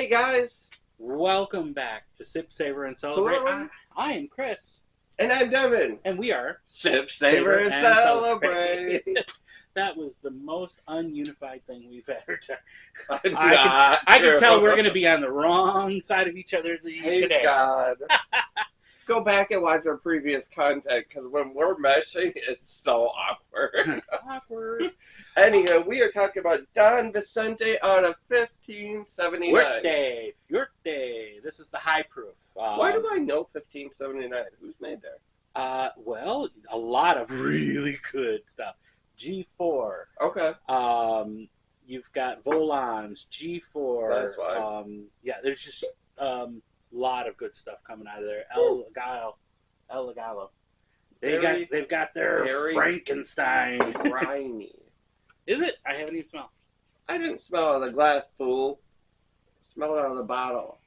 Hey guys, Welcome back to Sip, Savor, and who Celebrate. are we? I am Chris, And I'm Devin. and we are Sip, savor, and celebrate. That was the most ununified thing we've ever done. Not I can true. tell we're going to be on the wrong side of each other Hey today. God. Go back and watch our previous content because when we're meshing, it's so awkward. Awkward. Anyhow, we are talking about Don Vicente out of 1579. Fuerte. This is the high proof. Why do I know 1579? Who's made there? Well, a lot of really good stuff. G4. Okay. You've got Volans, G4. That's why. Yeah, there's just lot of good stuff coming out of there. El Gallo. They've got their Frankenstein. Briny. Is it? I haven't even smelled. I didn't smell it out of the glass, fool. Smell it out of the bottle.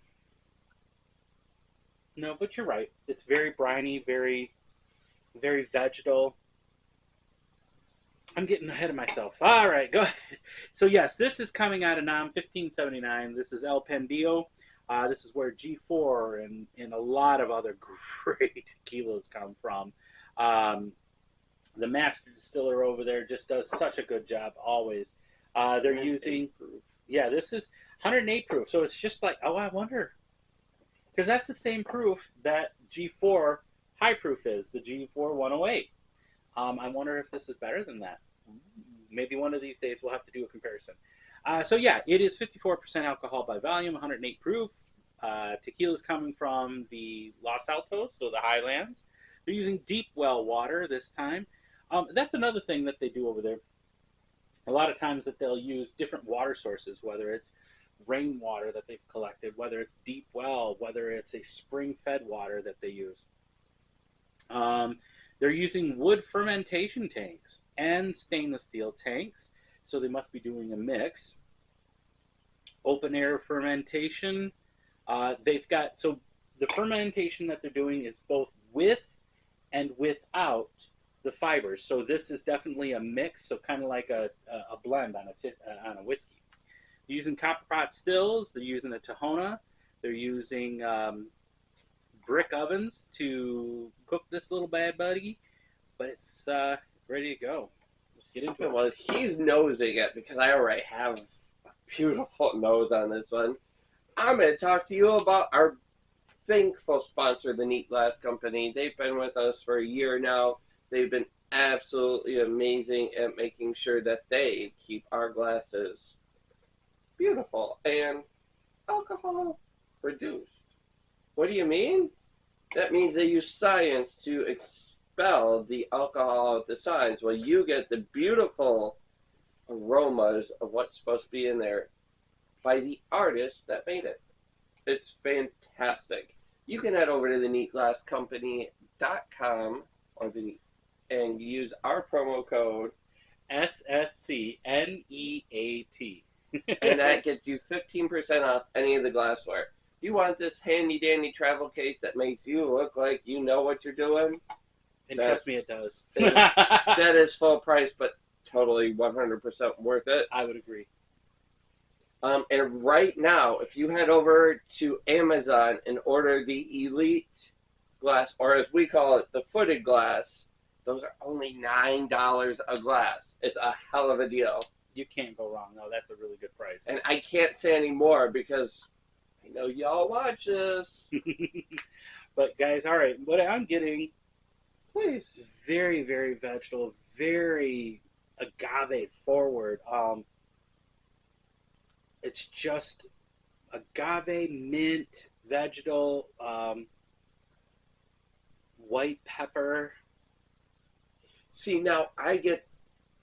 No, but you're right. It's very briny, very, very vegetal. I'm getting ahead of myself. All right, go ahead. So yes, this is coming out of NAM 1579. This is El Pendio. This is where G4 and a lot of other great tequilas come from. The master distiller over there just does such a good job always. They're using, this is 108 proof. So it's just like, I wonder. Because that's the same proof that G4 high proof is, the G4 108. I wonder if this is better than that. Maybe one of these days we'll have to do a comparison. It is 54% alcohol by volume, 108 proof. Tequila is coming from the Los Altos, so the highlands. They're using deep well water this time. That's another thing that they do over there. A lot of times that they'll use different water sources, whether it's rainwater that they've collected, whether it's deep well, whether it's a spring-fed water that they use. They're using wood fermentation tanks and stainless steel tanks, so they must be doing a mix. Open air fermentation. So the fermentation that they're doing is both with and without the fibers. So this is definitely a mix, so kind of like a blend on a whiskey. They're using copper pot stills. They're using a Tahona. They're using brick ovens to cook this little bad buddy, but it's ready to go. Let's get into it. Well, he's nosing it because I already have a beautiful nose on this one. I'm going to talk to you about our thankful sponsor, the Neat Glass Company. They've been with us for a year now. They've been absolutely amazing at making sure that they keep our glasses beautiful and alcohol reduced. What do you mean? That means they use science to expel the alcohol out the sides. Well, you get the beautiful aromas of what's supposed to be in there by the artist that made it. It's fantastic. You can head over to the neatglasscompany.com and use our promo code SSCNEAT. and that gets you 15% off any of the glassware. You want this handy dandy travel case that makes you look like you know what you're doing? And trust me, it does. That is full price, but totally 100% worth it. I would agree. And right now, if you head over to Amazon and order the Elite glass, or as we call it, the footed glass, those are only $9 a glass. It's a hell of a deal. You can't go wrong. No, that's a really good price. And I can't say any more because I know y'all watch this. But guys, all right, what I'm getting, Please. very, very vegetal, very agave forward. It's just agave, mint, vegetal, white pepper. See, now I get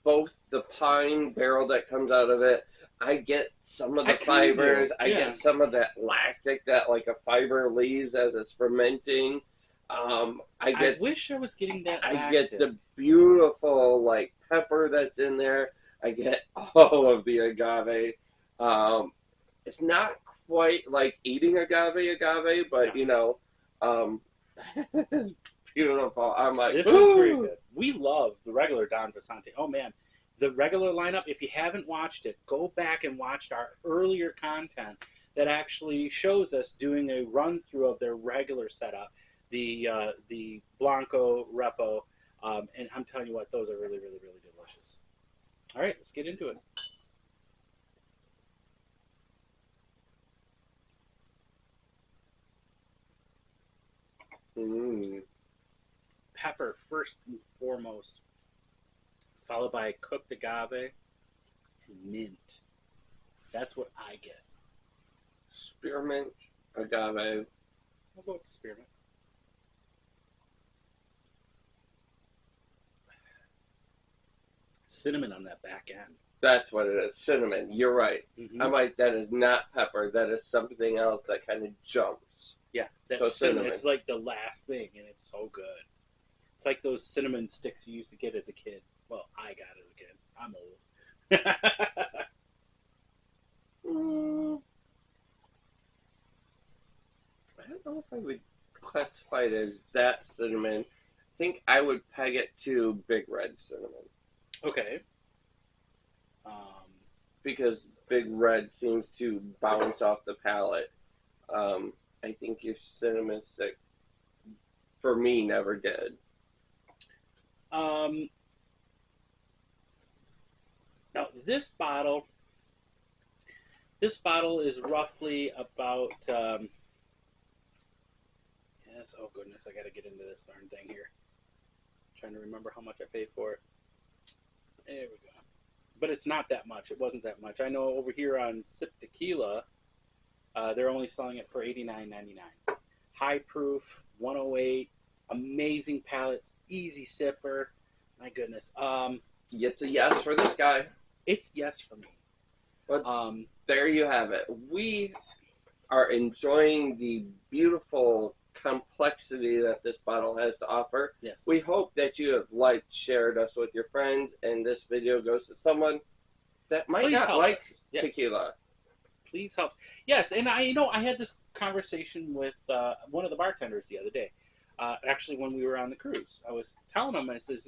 both the pine barrel that comes out of it. I get some of the fibers. I get some of that lactic that like a fiber leaves as it's fermenting. I wish I was getting that lactic. I get the beautiful like pepper that's in there. I get all of the agave. It's not quite like eating agave, but you know, it's beautiful. I'm like, this is very good. We love the regular Don Vicente. Oh man, the regular lineup. If you haven't watched it, go back and watch our earlier content. that actually shows us doing a run through of their regular setup, the Blanco Repo, and I'm telling you what, those are really, really, really delicious. All right, let's get into it. Pepper first and foremost, followed by cooked agave and mint. That's what I get. Spearmint, agave. I'll go with the spearmint. Cinnamon on that back end. That's what it is. Cinnamon. You're right. Mm-hmm. I'm like, that is not pepper. That is something else that kind of jumps. Yeah, that's So cinnamon. cinnamon. It's like the last thing, and it's so good. It's like those cinnamon sticks you used to get as a kid. Well, I got as a kid. I'm old. I don't know if I would classify it as that cinnamon. I think I would peg it to Big Red cinnamon. Okay. Because Big Red seems to bounce off the palate. I think your cinnamon stick, for me, never did. Now this bottle is roughly about. Yes. Oh goodness, I got to get into this darn thing here. I'm trying to remember how much I paid for it. There we go. But it's not that much. It wasn't that much. I know over here on Sip Tequila, they're only selling it for $89.99. High proof, 108, amazing palates, easy sipper. My goodness. It's a yes for this guy. It's yes for me. But there you have it. We are enjoying the beautiful complexity that this bottle has to offer. Yes. We hope that you have liked, shared us with your friends, and this video goes to someone that might not like tequila. Please help. Yes, and I had this conversation with one of the bartenders the other day. Actually, when we were on the cruise, I was telling him, I says,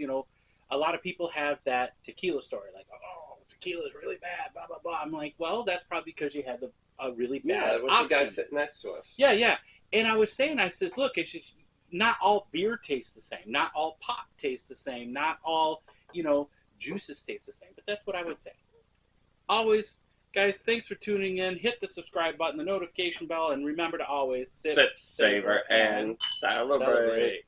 a lot of people have that tequila story, like, oh, tequila is really bad, blah blah blah. I'm like, well, that's probably because you had a really bad it was option. the guy sitting next to us. Yeah. And I was saying, I says, look, it's just not all beer tastes the same, not all pop tastes the same, not all juices taste the same. But that's what I would say. Always, guys, thanks for tuning in. Hit the subscribe button, the notification bell, and remember to always sip, savor, and celebrate.